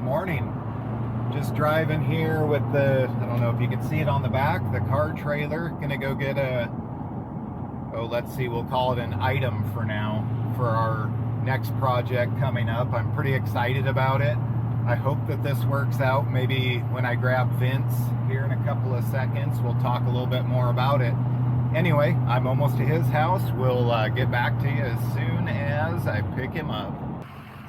morning. Just driving here with the, I don't know if you can see it on the back, the car trailer. Gonna go get a, oh, let's see, we'll call it an item for now, for our next project coming up. I'm pretty excited about it. I hope that this works out. Maybe when I grab Vince here in a couple of seconds, we'll talk a little bit more about it. Anyway, I'm almost to his house. We'll get back to you as soon as I pick him up.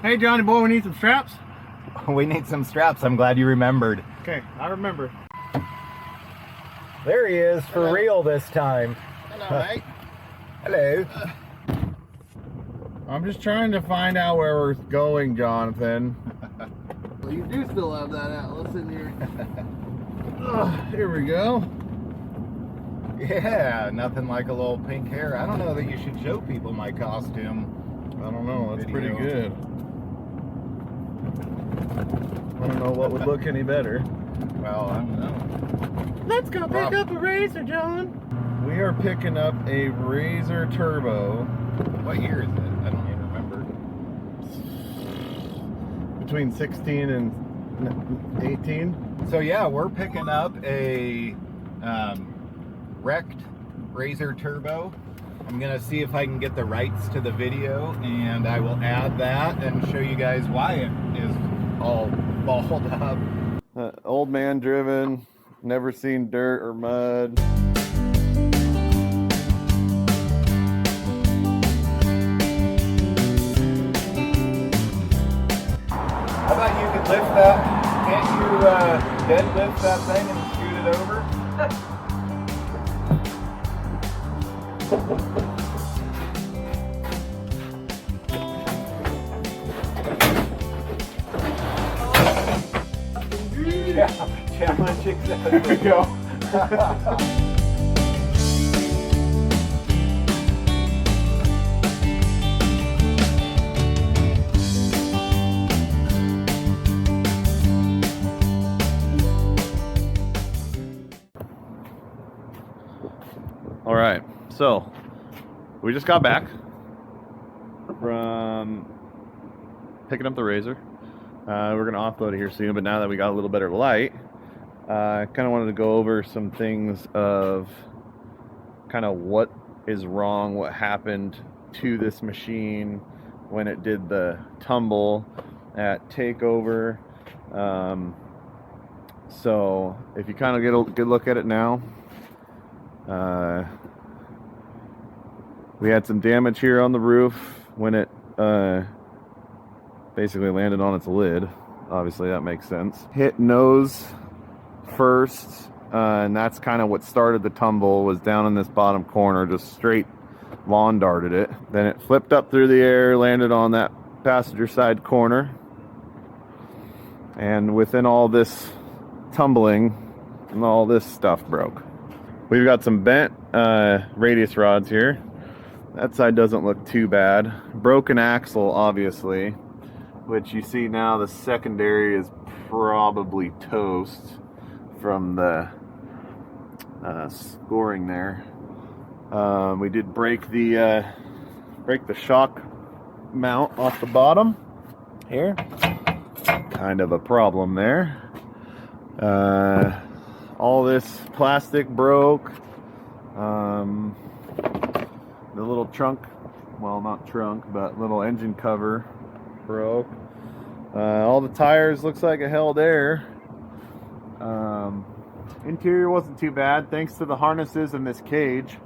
Hey Johnny boy, we need some straps? We need some straps. I'm glad you remembered. Okay, I remember. There he is, for Hello. real this time. Hello, mate. Hello. I'm just trying to find out where we're going, Jonathan. Well, you do still have that atlas in here. Here we go. Yeah, nothing like a little pink hair. I don't know that you should show people my costume. I don't know, that's Video. pretty good. I don't know what would look any better. Well, I don't know. Let's go pick up a RZR, John. We are picking up a RZR Turbo. What year is it? I don't even remember. Between 16 and 18. So yeah, we're picking up a wrecked RZR Turbo. I'm gonna see if I can get the rights to the video, and I will add that and show you guys why it is all balled up. Old man driven, never seen dirt or mud. How about you could lift that? Can't you deadlift that thing and scoot it over? Yeah, challenge accepted. There we go. All right, so we just got back from picking up the RZR. We're gonna offload it here soon, but now that we got a little better light, I kind of wanted to go over some things of kind of what is wrong, what happened to this machine when it did the tumble at takeover. So if you kind of get a good look at it now, we had some damage here on the roof when it basically landed on its lid. Obviously that makes sense. Hit nose first, and that's kind of what started the tumble, was down in this bottom corner, just straight lawn darted it. Then it flipped up through the air, landed on that passenger side corner, and within all this tumbling and all this stuff broke. We've got some bent radius rods here. That side doesn't look too bad. Broken axle, obviously, which you see now the secondary is probably toast from the scoring there. We did break the shock mount off the bottom here. Kind of a problem there. All this plastic broke. The little trunk, well, not trunk, but little engine cover broke. All the tires looks like it held air. Interior wasn't too bad thanks to the harnesses in this cage.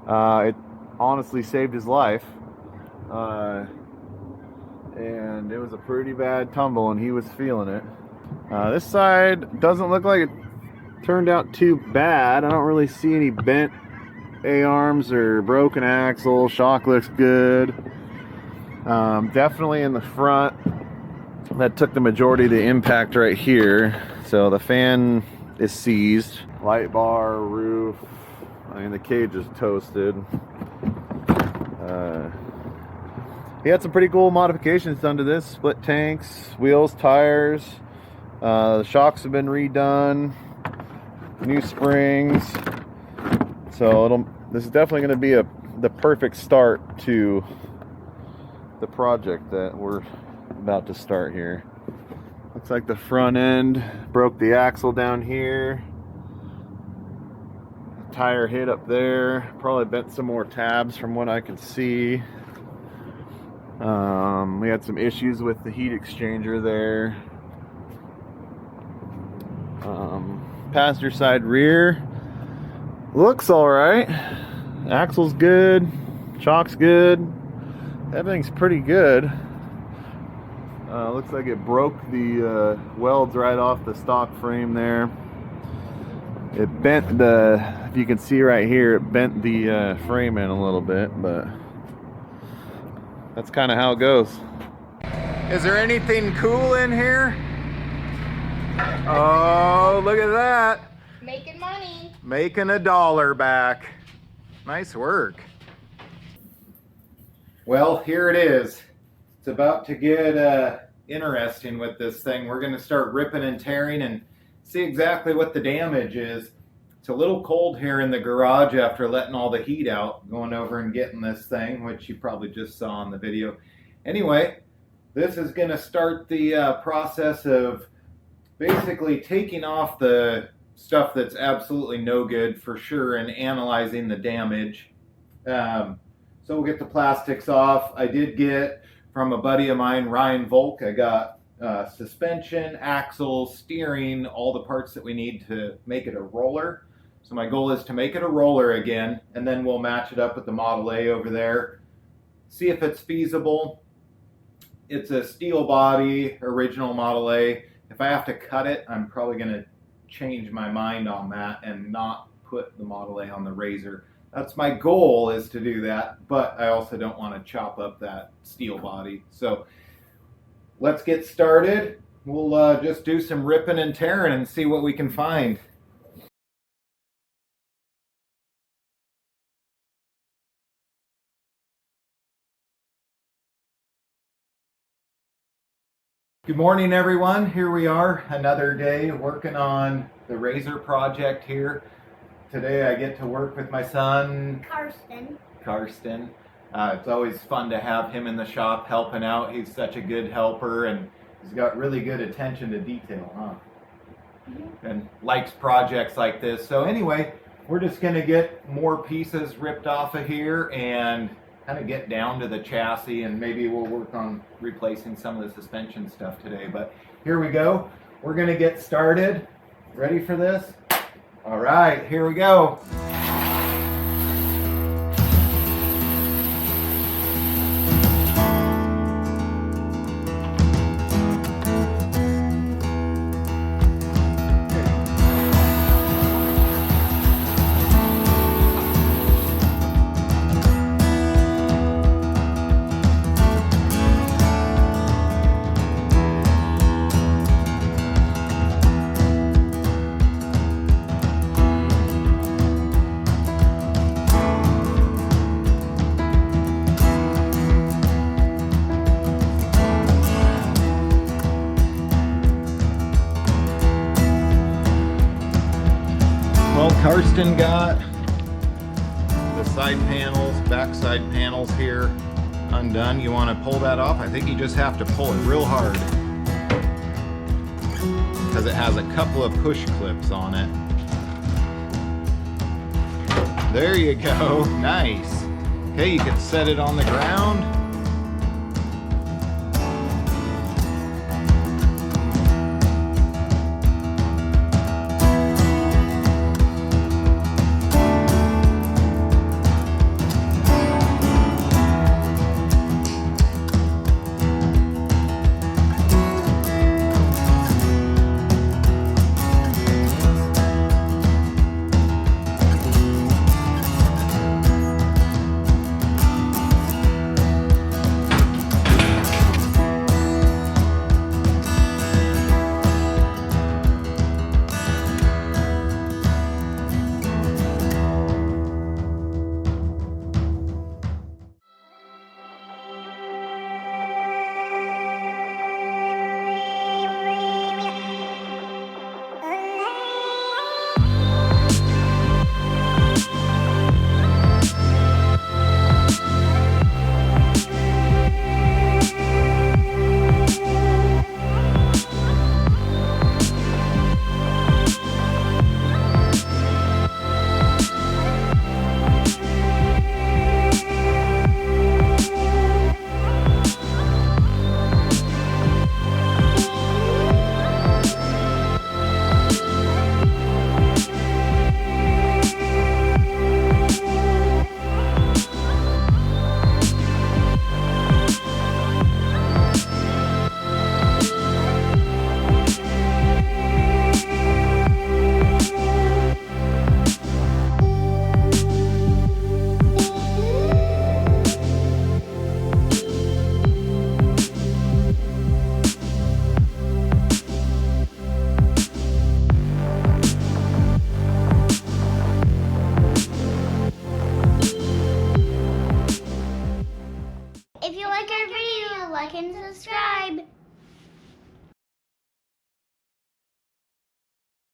It honestly saved his life. And it was a pretty bad tumble and he was feeling it. This side doesn't look like it turned out too bad. I don't really see any bent A-arms or broken axle. Shock looks good. Definitely in the front, that took the majority of the impact right here. So the fan is seized. Light bar, roof, I mean the cage is toasted. He had some pretty cool modifications done to this. Split tanks, wheels, tires. The shocks have been redone. New springs. So this is definitely going to be the perfect start to the project that we're about to start here. Looks like the front end broke the axle down here. The tire hit up there. Probably bent some more tabs from what I can see. We had some issues with the heat exchanger there. Passenger side rear looks all right. Axle's good. Shock's good. Everything's pretty good. Looks like it broke the welds right off the stock frame there. It bent if you can see right here, it bent the frame in a little bit, but that's kind of how it goes. Is there anything cool in here? Oh, look at that. Making money. Making $1 back. Nice work. Well, here it is. It's about to get interesting with this thing. We're going to start ripping and tearing and see exactly what the damage is. It's a little cold here in the garage after letting all the heat out, going over and getting this thing, which you probably just saw in the video. Anyway, this is going to start the process of basically taking off the stuff that's absolutely no good for sure and analyzing the damage. So we'll get the plastics off. I did get from a buddy of mine, Ryan Volk, I got suspension, axles, steering, all the parts that we need to make it a roller. So my goal is to make it a roller again, and then we'll match it up with the Model A over there, see if it's feasible. It's a steel body, original Model A. If I have to cut it, I'm probably going to change my mind on that and not put the Model A on the RZR. That's my goal, is to do that, but I also don't want to chop up that steel body. So let's get started. We'll just do some ripping and tearing and see what we can find. Good morning, everyone. Here we are, another day working on the RZR project here. Today I get to work with my son, Karsten. It's always fun to have him in the shop helping out. He's such a good helper, and he's got really good attention to detail, huh? And likes projects like this. So anyway, we're just gonna get more pieces ripped off of here and kind of get down to the chassis, and maybe we'll work on replacing some of the suspension stuff today. But here we go. We're gonna get started. Ready for this? All right, here we go. Well, Karsten got the side panels, back side panels here undone. You want to pull that off? I think you just have to pull it real hard because it has a couple of push clips on it. There you go. Nice. Okay, you can set it on the ground. and subscribe.